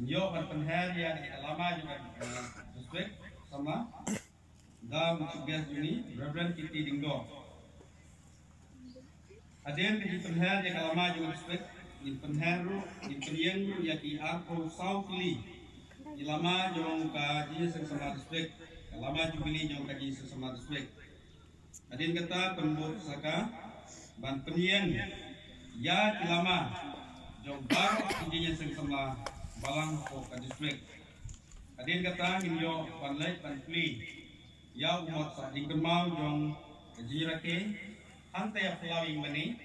Yo berpenher yang lama juga respect sama dalam tugas ini Reverend Kitty Dinggo. Aden di penher yang lama juga respect di penheru di penyen ya ki aku Southly di lama jong kaji sama respect lama jubili jong kaji sama respect. Aden kata pembut saka ban penyen ya di lama jong baru ijinya sama balang ko ka district. Adin kata hinyo panlay panpli ya umot sa dingkemau jong kajirake hantay a flowing mani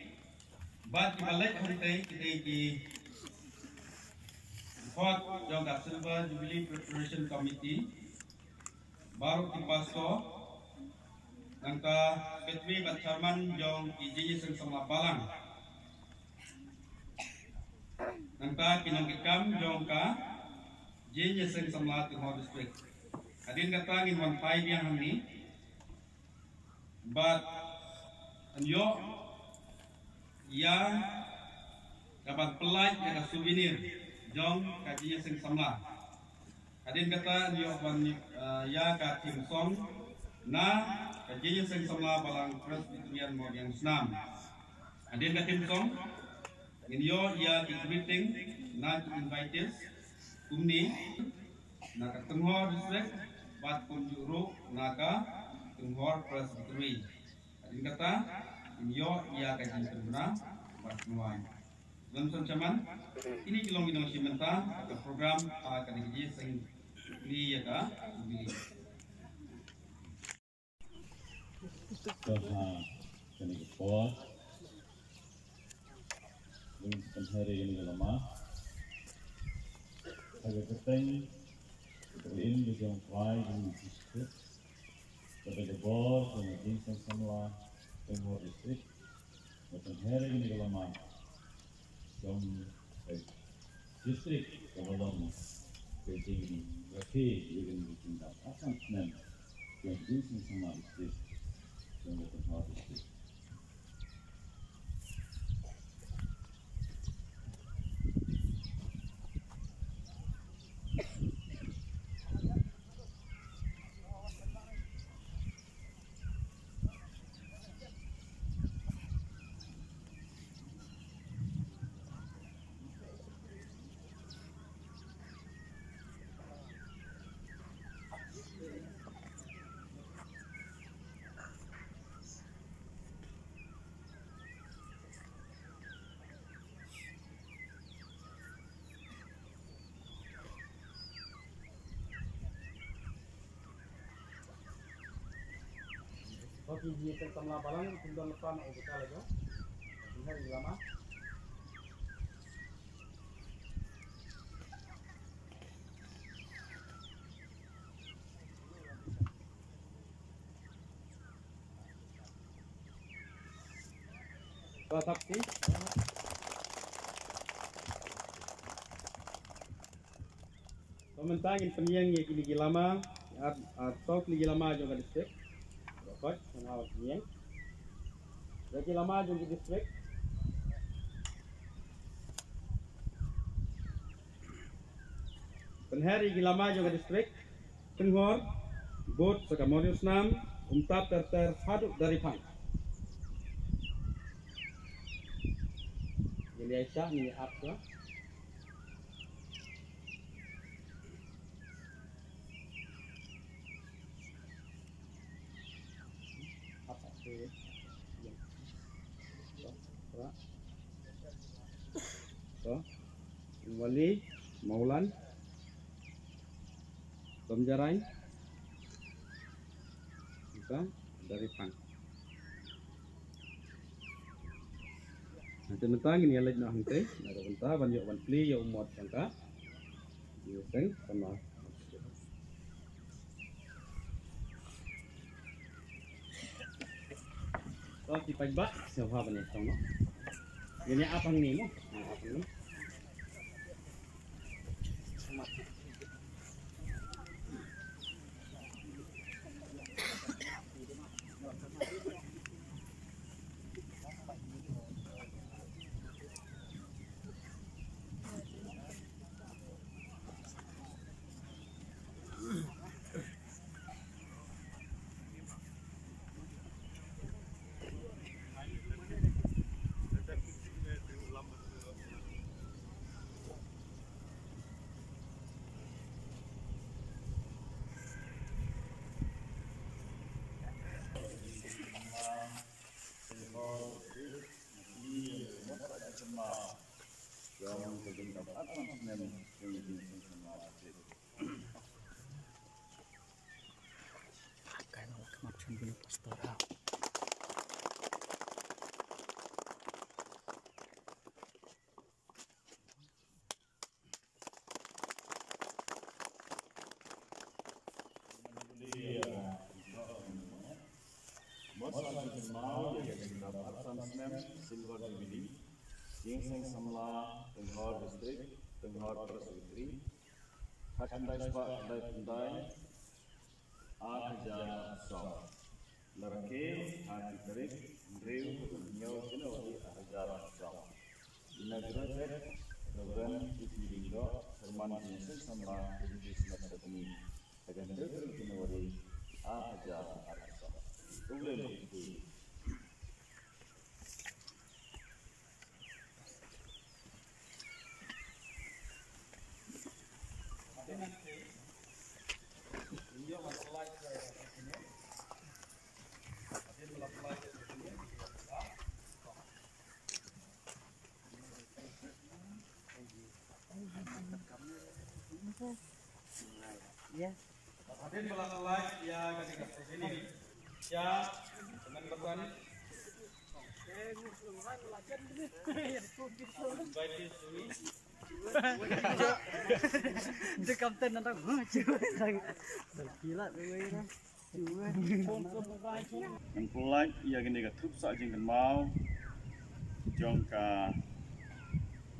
bat ibalay hantay kita ki hot jong ka Silver Jubilee Preparation Committee baru kipasto nangka betwi bat chairman jong ijinya sama balang nangka kinangkikam jongka jinya sing samlat ke district. Adin kata ngin 15 yang hamni but anyo ya dapat pelaj ya souvenir jong kajinya sing samlat. Adin kata anyo ya ka tim song na kajinya sing samlat balang Presbyterian Moryang Snam. Adin ka tim song Inyo ya greeting na invited kumni naka Tenghor district bat kunjuru naka Tenghor Presbytery. Adin kata inyo ya kaji teruna bat nuai. Langsung caman ini kilong inong simenta ke program akan kaji sing ni ya ka bili. Kani ko penghari ini lama, agak keteng, terlihat di jam fly di district, pada debor, kemudian semua Tenghor district, penghari ini lama, jam district kemudian Beijing ini, rakyat juga dicinta, akan senang, kemudian semua district, jam Tenghor district. Oke, di tengah balang kemudian lepas nak kita lagi. Ini lama. Saksi. Komentangin penyang yang gini lama atau lagi lama juga district. Rokok, menawar penyang. Lagi lama juga district. Penhari lagi lama juga district. Tenghor, bot sekamorius nam, umtap terter haduk dari pang. Jadi Aisyah ini apa? Apa sih? So, Wali, Maulan, Tomjarai, kita dari Pang. Nanti mentang ini lagi nak henti, ada bentah banyak banpli yang umur sangka, diuseng sama. So di pajak siapa bani sama? Ini apa ni mo? Apa ni? Silver Jubilee, Gingseng Samla, Tenghor District, Tenghor Prasutri, Hakandai Spa Handai Pandai, 8,000 song. Larke, Hati Tarik, Drew, Nyau Januari 8,000 song. Inaugurated program Ikiringo, Herman Gingseng Samla, English Academy. Akan Drew Januari 8,000 song. Problem itu. Ya. Hadirin pelakon live yang ketika ini ya dengan bertani Itu kapten nanti gila tuh Yang polite ia gini ke trup sa jing mau jong ka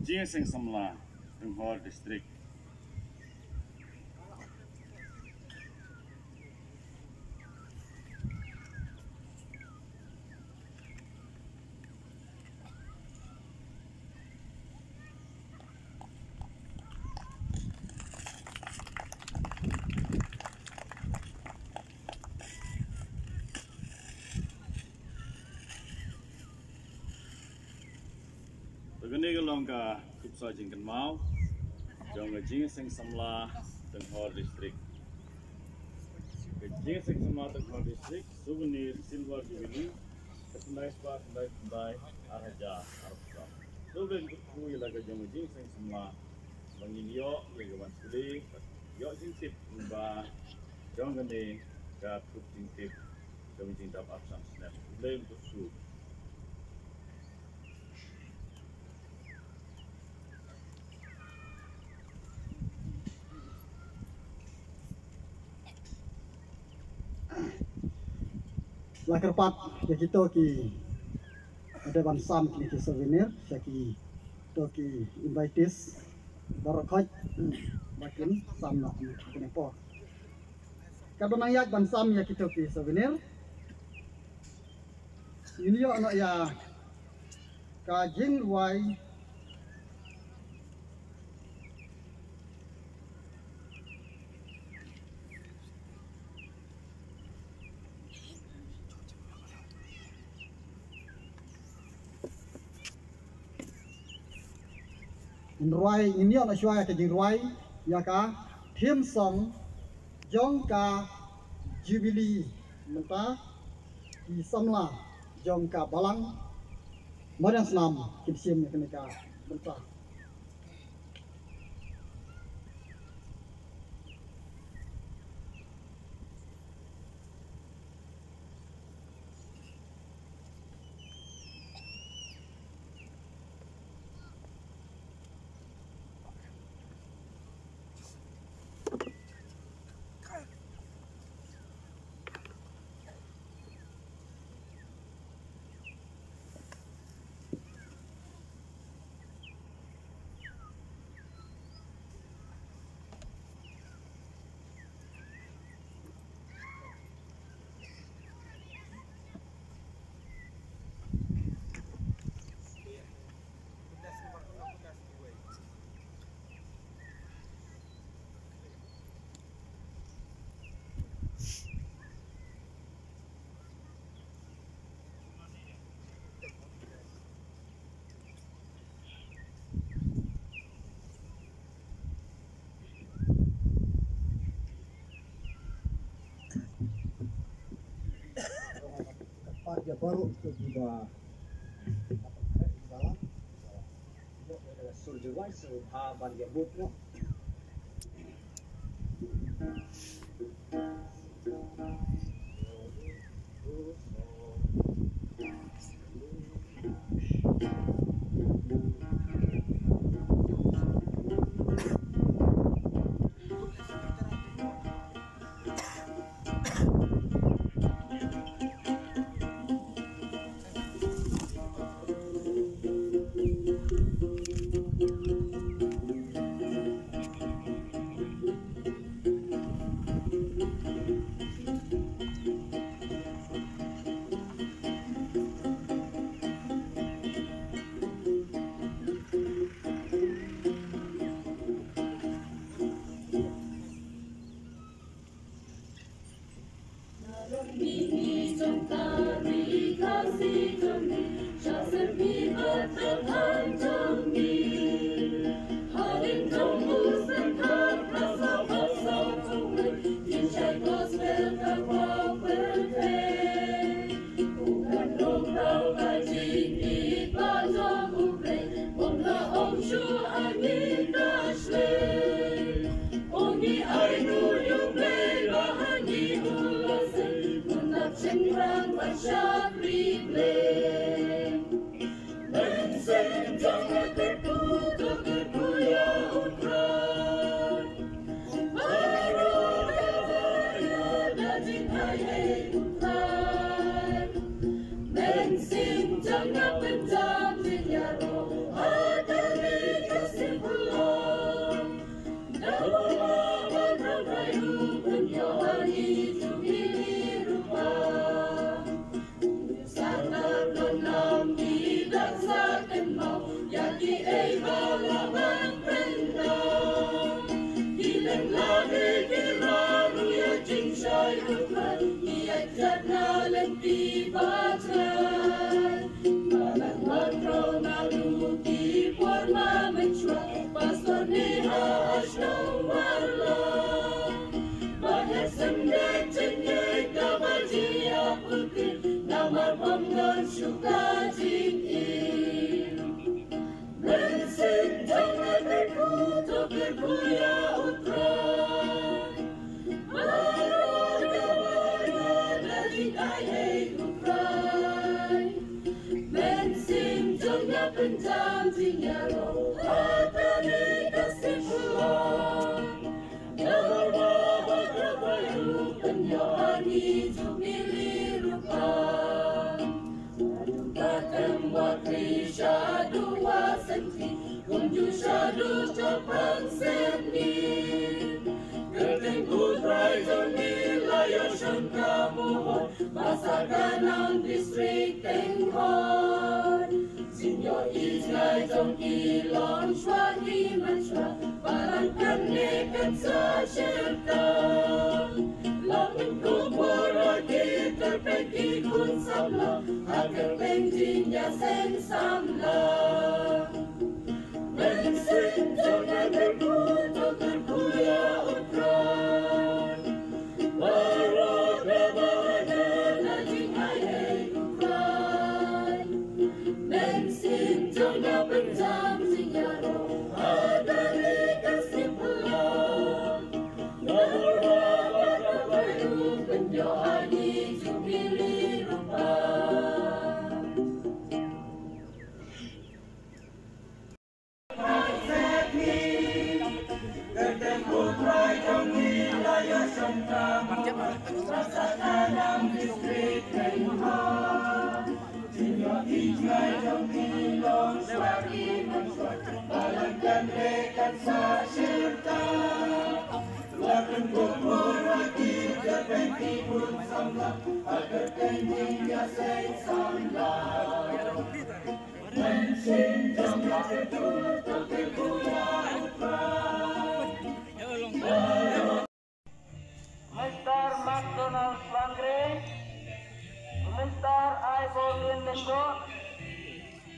Gingseng Samla Tenghor District. Begini kalau ka trup sa jing mau jong ka Gingseng Samla Tenghor District. Gingseng Samla Tenghor District souvenir Silver Jubilee. Hakandai Spa Handai Pandai 8,000 song. Problem itu ialah ka jong Gingseng Samla bangin yo gawan suli yo sintip ba jong gani ka trup sintip jong jing dap absam snap. Problem itu Lakerpat ya kita ki ada bansam ki souvenir syaki to ki invites barakaj makin samna kene po kadang yak bansam ya kita ki souvenir ini yo anak ya kajing ruai Ruai ini anak syua ke jing ruai ya ka thim song jong ka jubilee menta di samla jong ka balang modern senam kipsim ya kene ka menta dia baru tiba dalam surjai suha banyak butno Mr. McDonald Wangre, Mr. Ibolin Linggo,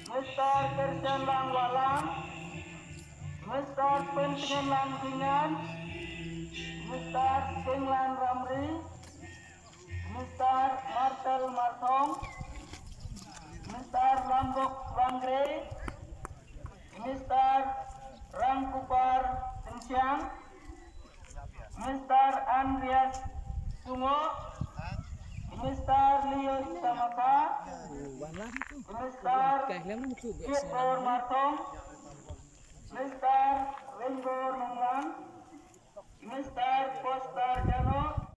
Mr. Kirsten Langwalang, Mr. Pentingan Langkingan, Mr. Kinglan Ramri, Mr. Martel Martong, Mr. Lambok Wangre, Mr. Rangkupar Tensiang, Mr. Andreas Sungo, Mr. Leo Samaka, Mr. Kipor Martong, Mr. Ringo Nanglan, Mr. Postar Jano,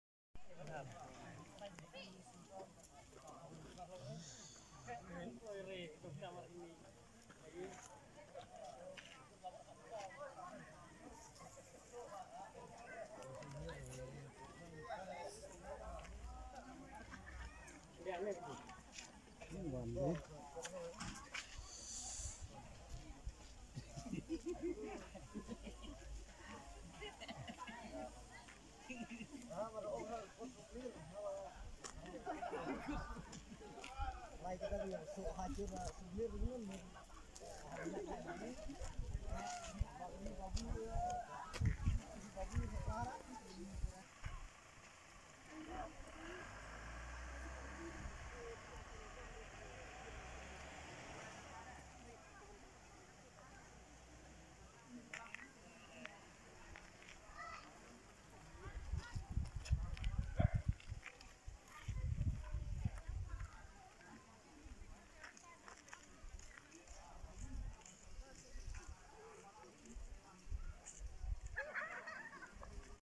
Kita